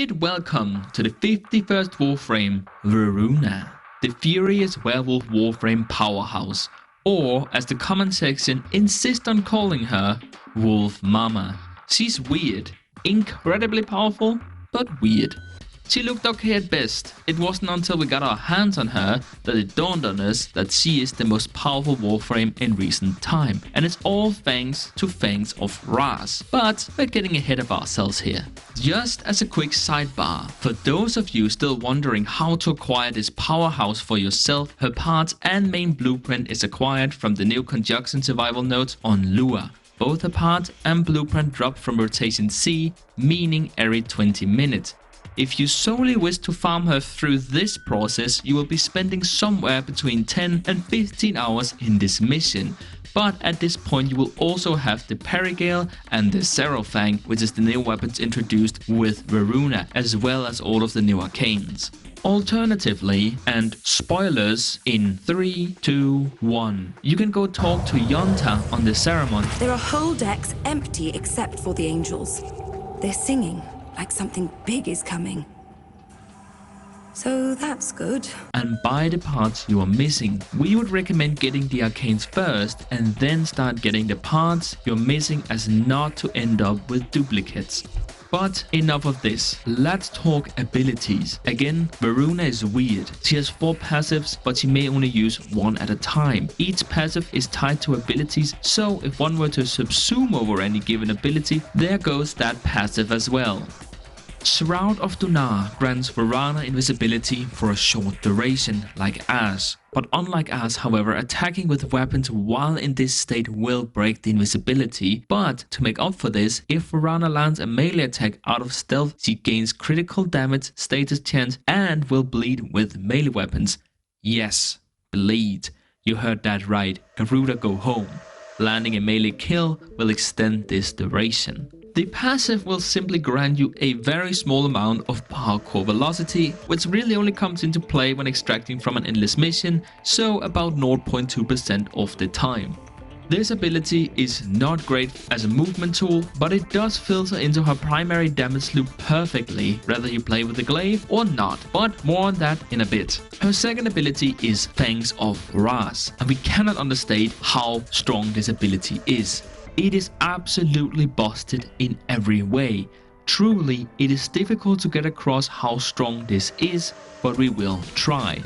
bid welcome to the 51st Warframe, Voruna, the furious werewolf Warframe powerhouse, or as the comment section insist on calling her, Wolf Mama. She's weird, incredibly powerful, but weird. She looked okay at best. It wasn't until we got our hands on her that it dawned on us that she is the most powerful Warframe in recent time, and it's all thanks to Fangs of Wrath. But we're getting ahead of ourselves here. Just as a quick sidebar, for those of you still wondering how to acquire this powerhouse for yourself, her parts and main blueprint is acquired from the new Conjunction survival nodes on Lua. Both her part and blueprint drop from rotation C, meaning every 20 minutes. If you solely wish to farm her through this process, you will be spending somewhere between 10 and 15 hours in this mission. But at this point you will also have the Perigale and the Serofang, which is the new weapons introduced with Voruna, as well as all of the new arcanes. Alternatively, and spoilers in 3, 2, 1, you can go talk to Yonta on the ceremony. There are whole decks empty except for the angels. They're singing like something big is coming. So that's good. And buy the parts you are missing. We would recommend getting the arcanes first and then start getting the parts you're missing, as not to end up with duplicates. But enough of this, let's talk abilities. Again, Voruna is weird. She has 4 passives, but she may only use 1 at a time. Each passive is tied to abilities, so if one were to subsume over any given ability, there goes that passive as well. Shroud of Dunar grants Voruna invisibility for a short duration, like Ash. But unlike Ash, however, attacking with weapons while in this state will break the invisibility. But to make up for this, if Voruna lands a melee attack out of stealth, she gains critical damage, status chance, and will bleed with melee weapons. Yes, bleed. You heard that right. Garuda go home. Landing a melee kill will extend this duration. The passive will simply grant you a very small amount of parkour velocity, which really only comes into play when extracting from an endless mission, so about 0.2% of the time. This ability is not great as a movement tool, but it does filter into her primary damage loop perfectly, whether you play with the glaive or not, but more on that in a bit. Her second ability is Fangs of Wrath, and we cannot understate how strong this ability is. It is absolutely busted in every way. Truly, it is difficult to get across how strong this is, but we will try.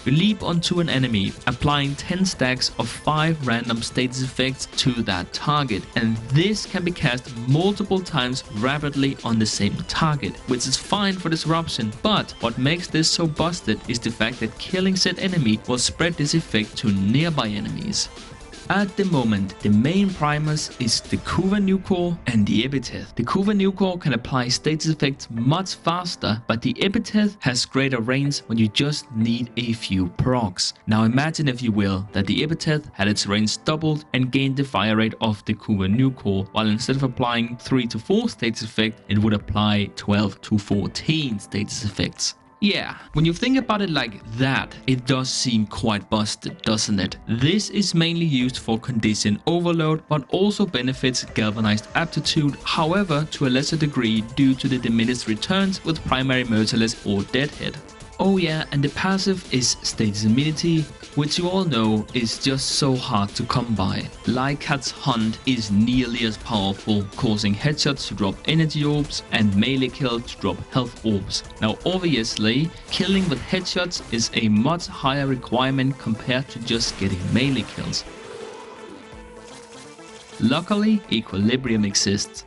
You leap onto an enemy, applying 10 stacks of 5 random status effects to that target, and this can be cast multiple times rapidly on the same target, which is fine for disruption, but what makes this so busted is the fact that killing said enemy will spread this effect to nearby enemies. At the moment, the main primers is the Kuva Nucor and the Epitaph. The Kuva Nucor can apply status effects much faster, but the Epitaph has greater range when you just need a few procs. Now imagine, if you will, that the Epitaph had its range doubled and gained the fire rate of the Kuva Nucor, while instead of applying 3 to 4 status effects, it would apply 12 to 14 status effects. Yeah, when you think about it like that, it does seem quite busted, doesn't it? This is mainly used for condition overload, but also benefits galvanized aptitude, however to a lesser degree due to the diminished returns with primary merciless or deadhead. Oh yeah, and the passive is status immunity, which you all know is just so hard to come by. Lycat's Hunt is nearly as powerful, causing headshots to drop energy orbs and melee kills to drop health orbs. Now obviously, killing with headshots is a much higher requirement compared to just getting melee kills. Luckily, equilibrium exists.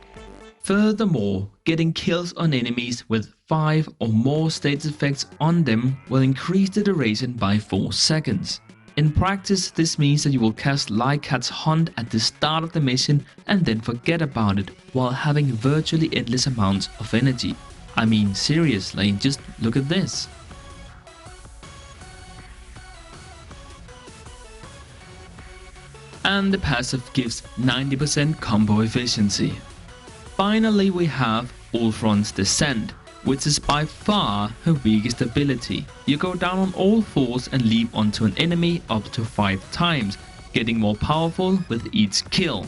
Furthermore, getting kills on enemies with 5 or more status effects on them will increase the duration by 4 seconds. In practice, this means that you will cast Lycat's Hunt at the start of the mission and then forget about it while having virtually endless amounts of energy. I mean, seriously, just look at this. And the passive gives 90% combo efficiency. Finally, we have Ulfron's Descent, which is by far her weakest ability. You go down on all fours and leap onto an enemy up to 5 times, getting more powerful with each kill.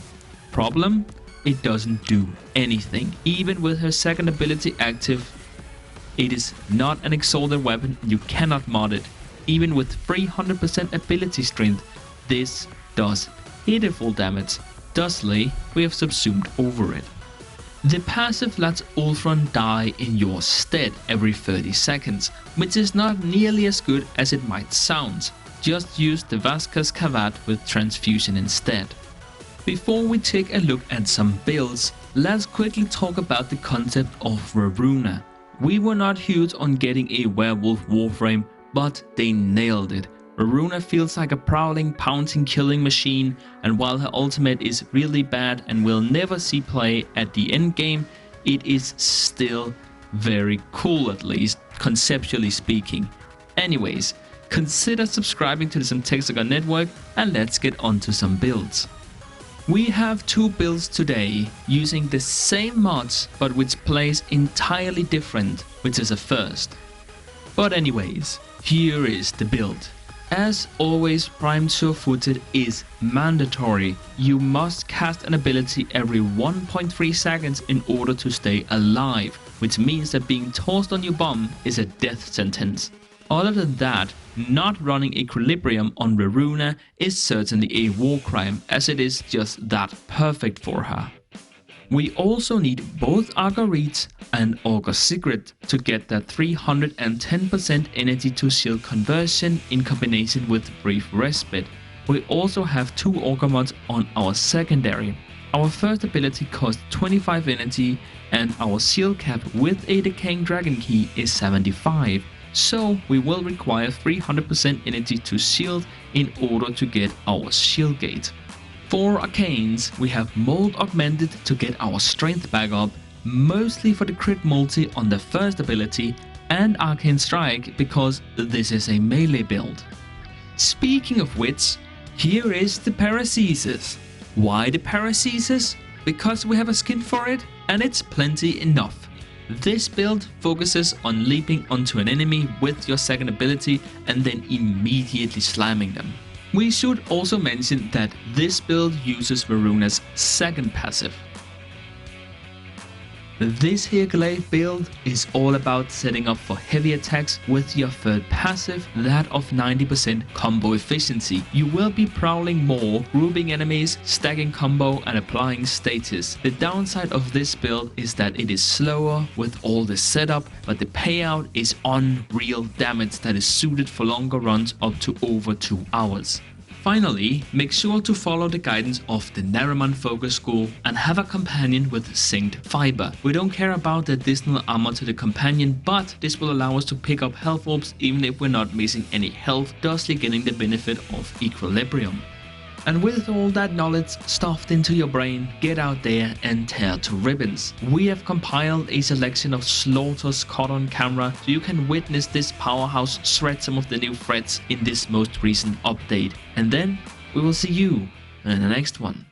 Problem? It doesn't do anything. Even with her second ability active, It is not an exalted weapon and you cannot mod it. Even with 300% ability strength, this does pitiful damage. Thusly, we have subsumed over it. The passive lets Ultron die in your stead every 30 seconds, which is not nearly as good as it might sound. Just use the Vasquez Cavat with transfusion instead. Before we take a look at some builds, let's quickly talk about the concept of Voruna. We were not huge on getting a werewolf Warframe, but they nailed it. Voruna feels like a prowling, pouncing, killing machine, and while her ultimate is really bad and will never see play at the end game, it is still very cool, at least conceptually speaking. Anyways, consider subscribing to the Syntaxica network and let's get on to some builds. We have two builds today using the same mods but which plays entirely different, which is a first. But anyways, here is the build. As always, Prime Sure-Footed is mandatory. You must cast an ability every 1.3 seconds in order to stay alive, which means that being tossed on your bum is a death sentence. Other than that, not running Equilibrium on Voruna is certainly a war crime, as it is just that perfect for her. We also need both Augur Reach and Augur Secret to get that 310% energy to shield conversion in combination with Brief Respite. We also have two Augur mods on our secondary. Our first ability costs 25 energy and our shield cap with a Decaying Dragon Key is 75. So we will require 300% energy to shield in order to get our shield gate. For Arcanes, we have Mold Augmented to get our strength back up, mostly for the crit multi on the first ability, and Arcane Strike because this is a melee build. Speaking of which, here is the Paracesis. Why the Paracesis? Because we have a skin for it, and it's plenty enough. This build focuses on leaping onto an enemy with your second ability and then immediately slamming them. We should also mention that this build uses Voruna's second passive. This here glaive build is all about setting up for heavy attacks with your third passive, that of 90% combo efficiency. You will be prowling more, grouping enemies, stacking combo and applying status. The downside of this build is that it is slower with all the setup, but the payout is unreal damage that is suited for longer runs up to over 2 hours. Finally, make sure to follow the guidance of the Nariman Focus School and have a companion with Synced Fiber. We don't care about the additional armor to the companion, but this will allow us to pick up health orbs even if we're not missing any health, thusly getting the benefit of Equilibrium. And with all that knowledge stuffed into your brain, get out there and tear to ribbons. We have compiled a selection of slaughters caught on camera so you can witness this powerhouse shred some of the new threats in this most recent update. And then we will see you in the next one.